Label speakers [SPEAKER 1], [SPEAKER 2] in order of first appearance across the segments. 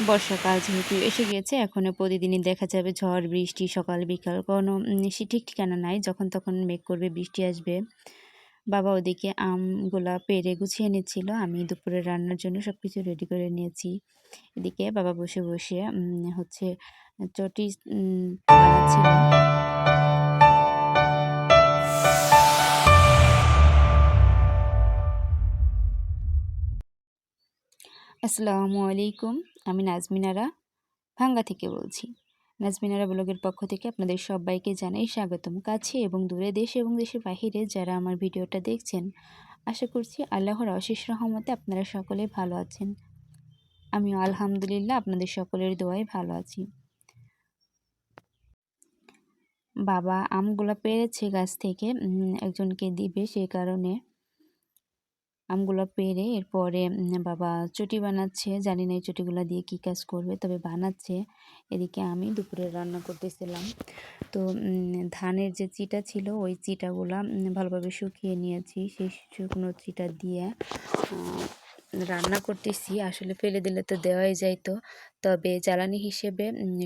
[SPEAKER 1] বর্ষাকাল যেহেতু এসে গিয়েছে, এখন প্রতিদিনই দেখা যাবে ঝড় বৃষ্টি সকাল বিকাল কোনো ঠিক ঠিকানা নাই। যখন তখন মেঘ করবে, বৃষ্টি আসবে। বাবা ওদিকে আমগুলা পেড়ে গুছিয়ে নিচ্ছিল, আমি দুপুরে রান্নার জন্য সবকিছু রেডি করে নিয়েছি। এদিকে বাবা বসে বসে হচ্ছে চটি বানাচ্ছিল। আসসালামু আলাইকুম, আমি নাজমিনারা ভাঙ্গা থেকে বলছি। নাজমিনারা ব্লগের পক্ষ থেকে আপনাদের সবাইকে জানাই স্বাগতম। কাছে এবং দূরে, দেশে এবং দেশের বাহিরে যারা আমার ভিডিওটা দেখছেন, আশা করছি আল্লাহর অশেষ রহমতে আপনারা সকলে ভালো আছেন। আমিও আলহামদুলিল্লাহ আপনাদের সকলের দোয়ায় ভালো আছি। বাবা আমগুলো পেড়েছে গাছ থেকে, একজনকে দিবে, সেই কারণে আমগুলো পেড়ে এরপরে বাবা চটি বানাচ্ছে। জানি না এই চটিগুলো দিয়ে কী কাজ করবে, তবে বানাচ্ছে। এদিকে আমি দুপুরে রান্না করতেছিলাম। তো ধানের যে চিটা ছিল, ওই চিটাগুলা ভালোভাবে শুকিয়ে নিয়েছি। সেই শুকনো চিটা দিয়ে রান্না করতেছি। আসলে ফেলে দিলে তো দেওয়াই যাইতো, তবে জ্বালানি হিসেবে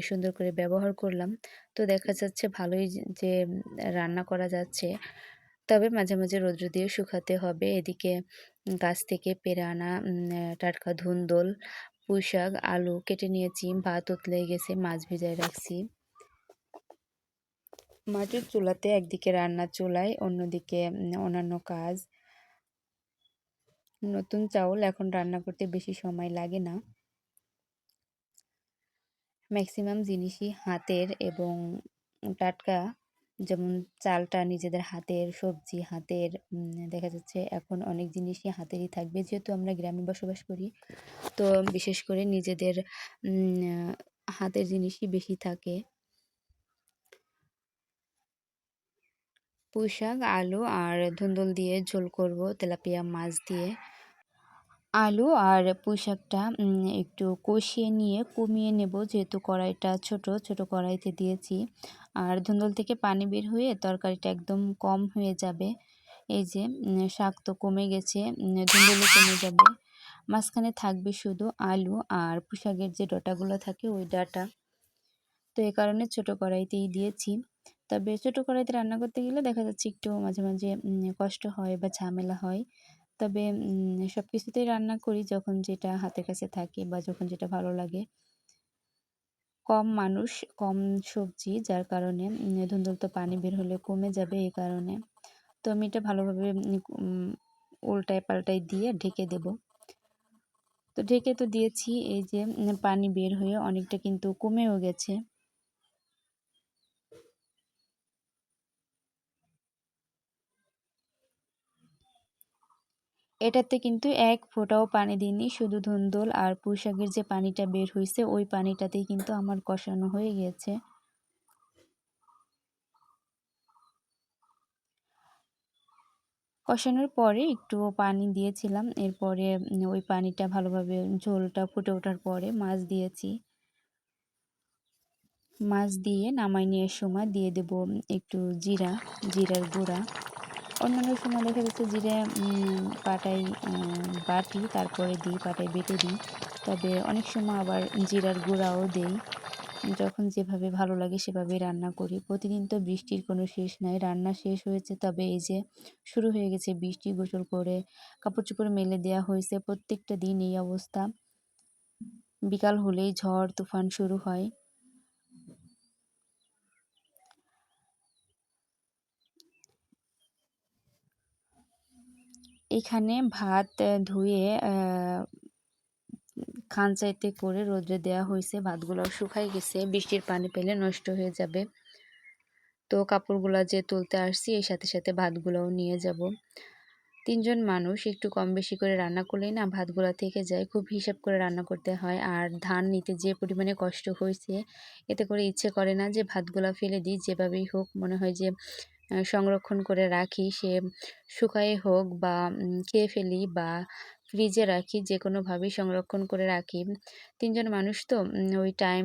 [SPEAKER 1] সুন্দর করে ব্যবহার করলাম। তো দেখা যাচ্ছে ভালোই যে রান্না করা যাচ্ছে, তবে মাঝে মাঝে রৌদ্র দিয়ে শুকাতে হবে। এদিকে গাছ থেকে পেড়ে আনা টাটকা ধুন্দল, পুঁইশাক, আলু কেটে নিয়েছি। ভাত উতলে গেছে, মাছ ভেজায় রাখছি। মাটির চুলাতে একদিকে রান্নার চুলায়, অন্যদিকে অন্যান্য কাজ। নতুন চাউল এখন রান্না করতে বেশি সময় লাগে না। ম্যাক্সিমাম জিনিসই হাতের এবং টাটকা, যেমন চালটা নিজেদের হাতের, সবজি হাতের। দেখা যাচ্ছে এখন অনেক জিনিসই হাতেরই থাকবে, যেহেতু আমরা গ্রামে বসবাস করি। তো বিশেষ করে নিজেদের হাতের জিনিসই বেশি থাকে। পুঁইশাক, আলু আর ধুন্দুল দিয়ে ঝোল করব তেলাপিয়া মাছ দিয়ে। আলু আর পুঁইশাকটা একটু কষিয়ে নিয়ে কমিয়ে নেব, যেহেতু কড়াইটা ছোট ছোট কড়াইতে দিয়েছি। আর ধুন্দুল থেকে পানি বের হয়ে তরকারিটা একদম কম হয়ে যাবে। এই যে শাক তো কমে গেছে, ধুন্দুলও কমে যাবে। মাঝখানে থাকবে শুধু আলু আর পুঁইশাকের যে ডাঁটাগুলো থাকে, ওই ডাঁটা। তো এই কারণে ছোট কড়াইতেই দিয়েছি। তবে ছোট কড়াইতে রান্না করতে গেলে দেখা যাচ্ছে একটু মাঝে মাঝে কষ্ট হয় বা ঝামেলা হয়। তবে সব কিছুতেই রান্না করি যখন যেটা হাতের কাছে থাকে বা যখন যেটা ভালো লাগে। কম মানুষ, কম সবজি, যার কারণে ধুন্দুল তো পানি বের হলে কমে যাবে, এই কারণে। তো আমি এটা ভালোভাবে উল্টায় পাল্টায় দিয়ে ঢেকে দেব। তো ঢেকে তো দিয়েছি, এই যে পানি বের হয়ে অনেকটা কিন্তু কমেও গেছে। এটাতে কিন্তু এক ফোঁটাও পানি দিইনি, শুধু ধুন্দুল আর পুঁইশাকের যে পানিটা বের হইছে, ওই পানিটাতেই কিন্তু আমার কষানো হয়ে গিয়েছে। কষানোর পরে একটু পানি দিয়েছিলাম, এরপরে ওই পানিটা ভালোভাবে ঝোলটা ফুটে ওঠার পরে মাছ দিয়েছি। মাছ দিয়ে নামাই নেওয়ার সময় দিয়ে দেব একটু জিরার গুঁড়া। অন্যান্য সময় দেখা যাচ্ছে জিরা পাটায় বাটি, তারপরে দিই, পাটায় বেটে দিই। তবে অনেক সময় আবার জিরার গুঁড়াও দেই। যখন যেভাবে ভালো লাগে সেভাবেই রান্না করি। প্রতিদিন তো বৃষ্টির কোনো শেষ নাই। রান্না শেষ হয়েছে, তবে এই যে শুরু হয়ে গেছে বৃষ্টি। গোসল করে কাপড়-চোপড় মেলে দেয়া হয়েছে। প্রত্যেকটা দিন এই অবস্থা। বিকাল হলেই ঝড় তুফান শুরু হয়। এখানে ভাত ধুয়ে খাঁচাইতে করে রোদে দেওয়া হয়েছে। ভাতগুলো শুকাই গেছে, বৃষ্টির পানি পেলে নষ্ট হয়ে যাবে। তো কাপড়গুলা যে তুলতে আসছি, এই সাথে সাথে ভাতগুলোও নিয়ে যাব। ৩ জন মানুষ, একটু কম বেশি করে রান্না করলেই না ভাতগুলা থেকে যায়। খুব হিসাব করে রান্না করতে হয়। আর ধান নিতে যে পরিমাণে কষ্ট হয়েছে, এতে করে ইচ্ছে করে না যে ভাতগুলা ফেলে দিই। যেভাবেই হোক মনে হয় যে সংরক্ষণ করে রাখি, সে শুকায়ে হোক বা খেয়ে ফেলি বা ফ্রিজে রাখি, যে কোনোভাবেই সংরক্ষণ করে রাখি। ৩ জন মানুষ তো ওই টাইম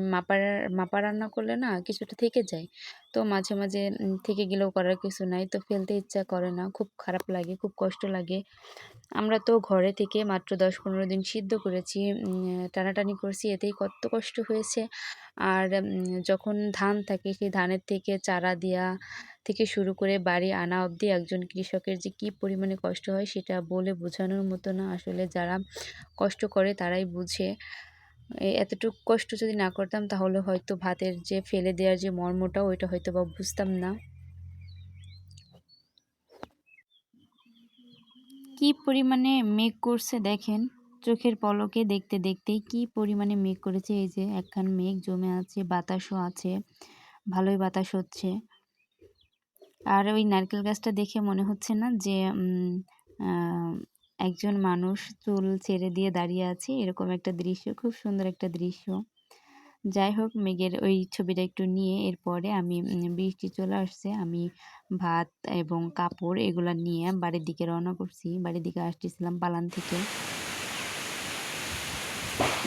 [SPEAKER 1] মাপা রান্না করলে না কিছুটা থেকে যায়। তো মাঝে, মাঝে থেকে গেলেও করার কিছু নাই। তো ফেলতে ইচ্ছা করে না। খুব খারাপ লাগে, খুব কষ্ট লাগে। আমরা তো ঘরে থেকে মাত্র ১০-১৫ দিন সিদ্ধ করেছি। টানাটানি করছি, এতেই কত কষ্ট হয়েছে। আর যখন ধান থাকে সেই ধানের থেকে চারা দেয়া থেকে শুরু করে বাড়ি আনা অবধি একজন কৃষকের যে কী পরিমাণে কষ্ট হয় সেটা বলে বোঝানোর মতো না। আসলে যারা কষ্ট করে তারাই বুঝে। এতটুক কষ্ট যদি না করতাম তাহলে হয়তো ভাতের যে ফেলে দেওয়ার যে মর্মটা ওইটা হয়তোবা বুঝতাম না। কি পরিমাণে মেঘ করছে দেখেন, চোখের পলকে দেখতে দেখতেই কি পরিমাণে মেঘ করেছে। এই যে একখান মেঘ জমে আছে, বাতাসও আছে, ভালোই বাতাস হচ্ছে। আর ওই নারকেল গাছটা দেখে মনে হচ্ছে না যে একজন মানুষ চুল ছেড়ে দিয়ে দাঁড়িয়ে আছে, এরকম একটা দৃশ্য, খুব সুন্দর একটা দৃশ্য। যাই হোক, মেঘের ওই ছবিটা একটু নিয়ে এরপরে আমি বৃষ্টি চলে আসছে, আমি ভাত এবং কাপড় এগুলা নিয়ে বাড়ির দিকে রওনা করছি। বাড়ির দিকে আসতেছিলাম পালান থেকে।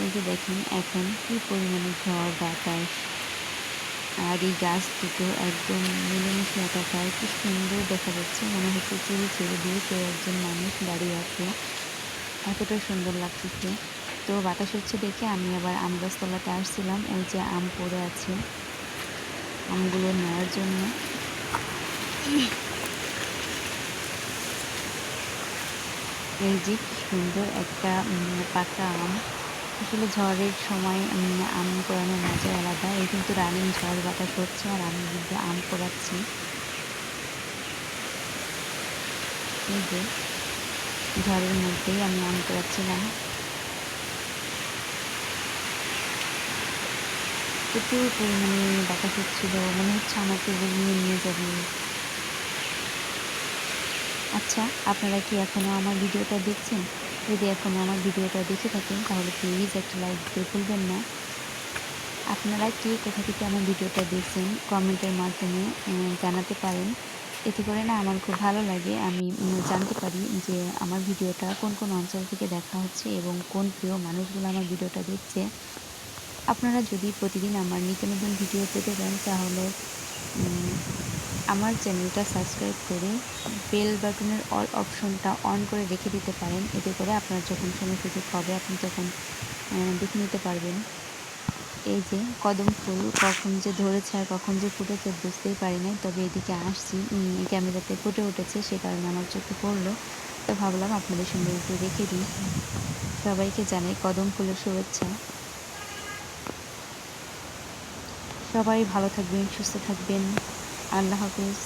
[SPEAKER 1] এই যে দেখেন এখন কি পরিমাণে ঝড় বাতাস, আর এই গাছ দুটো একদম মিলেমিশে একাকার, কি সুন্দর দেখা যাচ্ছে। মনে হচ্ছে চুল ছেড়ে দিয়ে কেউ একজন মানুষ দাঁড়িয়ে আছে, এতটা সুন্দর লাগতেছে। তো বাতাস হচ্ছে দেখে আমি আবার আম গাছতলাতে আসছিলাম, ওই যে আম পড়ে আছে, আমগুলো নেওয়ার জন্য। এই যে কি সুন্দর একটা পাকা আম। আসলে ঝড়ের সময় আম পোড়ানোর মজাই আলাদা। এই কিন্তু রানিং ঝড় বাতাস হচ্ছে আর আমি কিন্তু আম পোড়াচ্ছি। এই যে ঝড়ের মধ্যেই আমি আম পোড়াচ্ছিলাম। প্রচুর পরিমাণে বাতাস হচ্ছিল, মনে হচ্ছে আমাকে উড়িয়ে নিয়ে যাবে। আচ্ছা, আপনারা কি এখনও আমার ভিডিওটা দেখছেন? যদি এখনও আমার ভিডিওটা দেখে থাকেন তাহলে প্লিজ একটা লাইক দিতে ভুলবেন না। আপনারা কে কোথা থেকে আমার ভিডিওটা দেখছেন কমেন্টের মাধ্যমে জানাতে পারেন। এতে করে না আমার খুব ভালো লাগে, আমি জানতে পারি যে আমার ভিডিওটা কোন কোন অঞ্চল থেকে দেখা হচ্ছে এবং কোন প্রিয় মানুষগুলো আমার ভিডিওটা দেখছে। আপনারা যদি প্রতিদিন আমার নিত্য নতুন ভিডিও পেতে চান তাহলে আমার চ্যানেলটা সাবস্ক্রাইব করে বেল বাটনের অল অপশনটা অন করে রেখে দিতে পারেন। এতে করে আপনার যখন সময় সুযোগ হবে আপনি তখন দেখে নিতে পারবেন। এই যে কদম ফুল কখন যে ধরেছে আর কখন যে ফুটেছে বুঝতেই পারি নাই, তবে এদিকে আসছি ক্যামেরাতে ফুটে উঠেছে, সে কারণে আমার চোখে পড়লো, তো ভাবলাম আপনাদের সঙ্গে একটু রেখে দিই। সবাইকে জানাই কদম ফুলের শুভেচ্ছা। সবাই ভালো থাকবেন, সুস্থ থাকবেন। আল্লাহ হাফিজ।